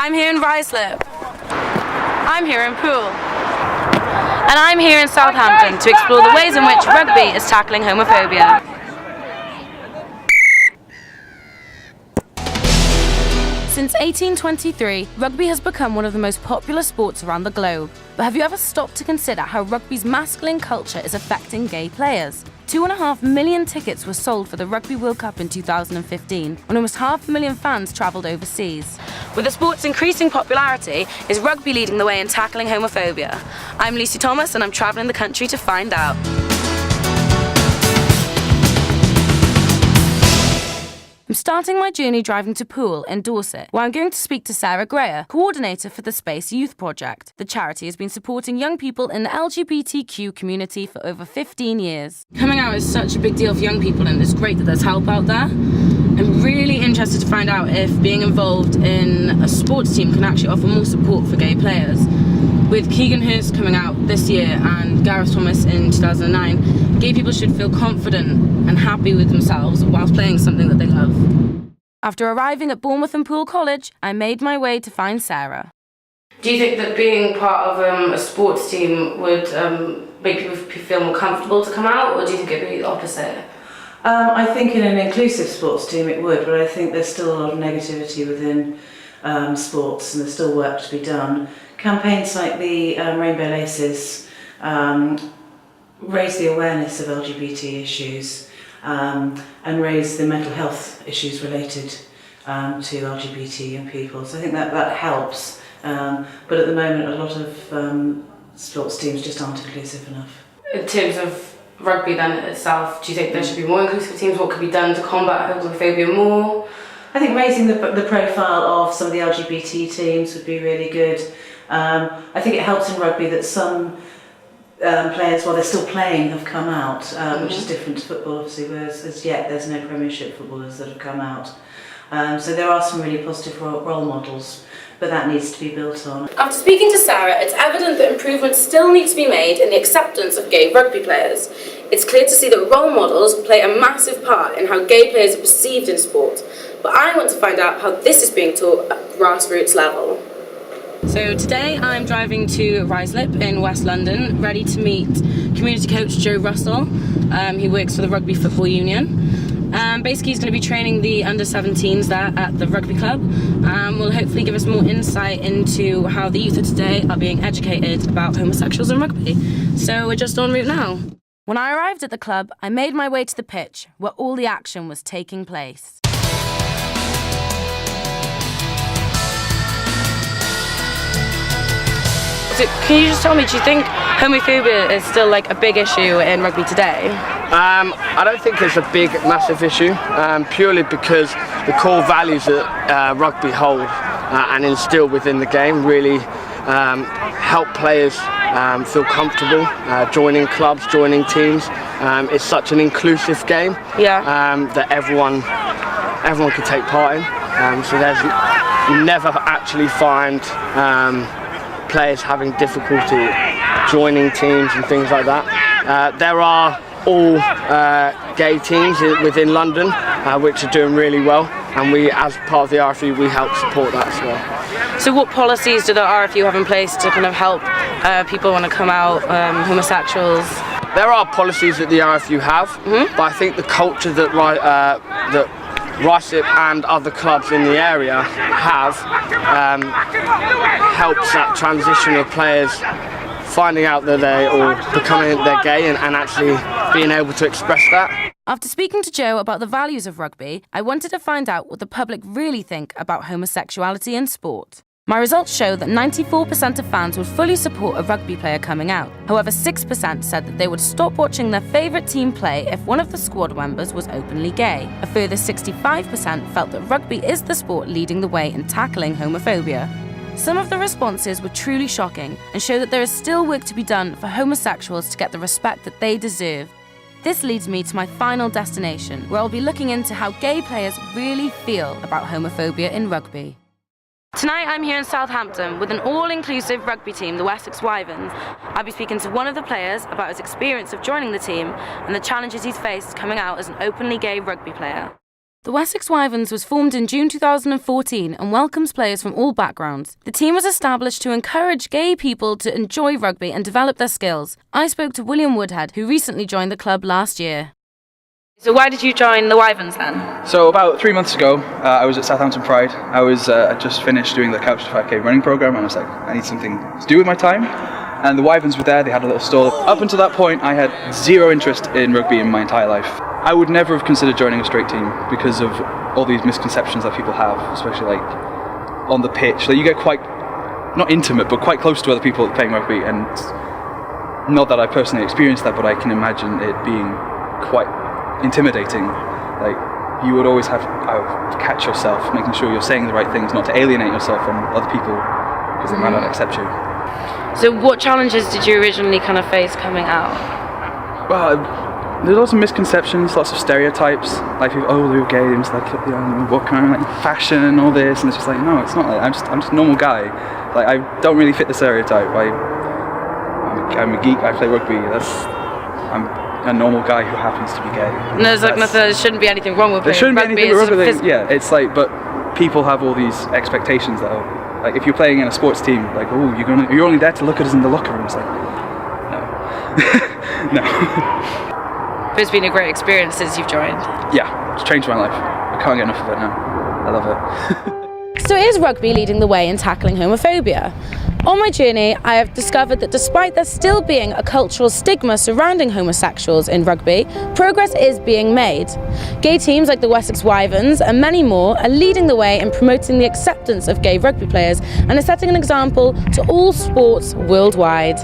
I'm here in Ruislip. I'm here in Poole. And I'm here in Southampton to explore the ways in which rugby is tackling homophobia. Since 1823, rugby has become one of the most popular sports around the globe. But have you ever stopped to consider how rugby's masculine culture is affecting gay players? 2.5 million tickets were sold for the Rugby World Cup in 2015, when almost 500,000 fans travelled overseas. With the sport's increasing popularity, is rugby leading the way in tackling homophobia? I'm Lucy Thomas and I'm travelling the country to find out. I'm starting my journey driving to Poole in Dorset, where I'm going to speak to Sarah Greer, coordinator for the Space Youth Project. The charity has been supporting young people in the LGBTQ community for over 15 years. Coming out is such a big deal for young people, and it's great that there's help out there. I'm really interested to find out if being involved in a sports team can actually offer more support for gay players. With Keegan Hurst coming out this year and Gareth Thomas in 2009, gay people should feel confident and happy with themselves whilst playing something that they love. After arriving at Bournemouth and Poole College, I made my way to find Sarah. Do you think that being part of a sports team would make people feel more comfortable to come out, or do you think it would be the opposite? I think in an inclusive sports team it would, but I think there's still a lot of negativity within sports and there's still work to be done. Campaigns like the Rainbow Laces raise the awareness of LGBT issues and raise the mental health issues related to LGBT young people. So I think that helps, but at the moment a lot of sports teams just aren't inclusive enough. In terms of rugby then itself, do you think there should be more inclusive teams? What could be done to combat homophobia more? I think raising the profile of some of the LGBT teams would be really good. I think it helps in rugby that some players, while they're still playing, have come out, which is different to football obviously, whereas as yet there's no Premiership footballers that have come out. So there are some really positive role models, but that needs to be built on. After speaking to Sarah, it's evident that improvements still need to be made in the acceptance of gay rugby players. It's clear to see that role models play a massive part in how gay players are perceived in sport, but I want to find out how this is being taught at grassroots level. So today I'm driving to Ruislip in West London, ready to meet community coach Joe Russell. He works for the Rugby Football Union. Basically he's going to be training the under-17s there at the rugby club. Will hopefully give us more insight into how the youth of today are being educated about homosexuals and rugby. So we're just en route now. When I arrived at the club, I made my way to the pitch, where all the action was taking place. So can you just tell me, do you think homophobia is still like a big issue in rugby today? I don't think it's a big, massive issue, purely because the core values that rugby hold and instill within the game really help players feel comfortable joining clubs, joining teams. It's such an inclusive game that everyone can take part in. So you never actually find players having difficulty joining teams and things like that. There are all gay teams within London which are doing really well, and we, as part of the RFU, we help support that as well. So what policies do the RFU have in place to kind of help people want to come out, homosexuals? There are policies that the RFU have, but I think the culture that Ruislip and other clubs in the area have helps that transition of players finding out that they're gay and actually being able to express that. After speaking to Joe about the values of rugby, I wanted to find out what the public really think about homosexuality in sport. My results show that 94% of fans would fully support a rugby player coming out. However, 6% said that they would stop watching their favourite team play if one of the squad members was openly gay. A further 65% felt that rugby is the sport leading the way in tackling homophobia. Some of the responses were truly shocking and show that there is still work to be done for homosexuals to get the respect that they deserve. This leads me to my final destination, where I'll be looking into how gay players really feel about homophobia in rugby. Tonight I'm here in Southampton with an all-inclusive rugby team, the Wessex Wyverns. I'll be speaking to one of the players about his experience of joining the team and the challenges he's faced coming out as an openly gay rugby player. The Wessex Wyverns was formed in June 2014 and welcomes players from all backgrounds. The team was established to encourage gay people to enjoy rugby and develop their skills. I spoke to William Woodhead, who recently joined the club last year. So why did you join the Wyverns then? So about 3 months ago, I was at Southampton Pride. I was just finished doing the Couch to 5K running program, and I was like, I need something to do with my time. And the Wyverns were there, they had a little stall. Up until that point, I had zero interest in rugby in my entire life. I would never have considered joining a straight team because of all these misconceptions that people have, especially like on the pitch. Like you get quite, not intimate, but quite close to other people playing rugby, and not that I personally experienced that, but I can imagine it being quite intimidating. Like you would always have to catch yourself, making sure you're saying the right things, not to alienate yourself from other people because they might not accept you. So what challenges did you originally kind of face coming out? Well, there's lots of misconceptions, lots of stereotypes. Like people, oh, they're gay, and it's like, you know, what kind of like fashion and all this, and it's just like, no, it's not like that. I'm just a normal guy. Like I don't really fit the stereotype. I'm a geek. I play rugby. I'm a normal guy who happens to be gay. And there's like nothing. There shouldn't be anything wrong with there playing shouldn't rugby. be anything wrong with it. Yeah, it's like, but people have all these expectations that, like, if you're playing in a sports team, like, oh, you're only there to look at us in the locker room. It's like, no, no. It's been a great experience since you've joined. Yeah, it's changed my life. I can't get enough of it now. I love it. So is rugby leading the way in tackling homophobia? On my journey, I have discovered that despite there still being a cultural stigma surrounding homosexuals in rugby, progress is being made. Gay teams like the Wessex Wyverns and many more are leading the way in promoting the acceptance of gay rugby players and are setting an example to all sports worldwide.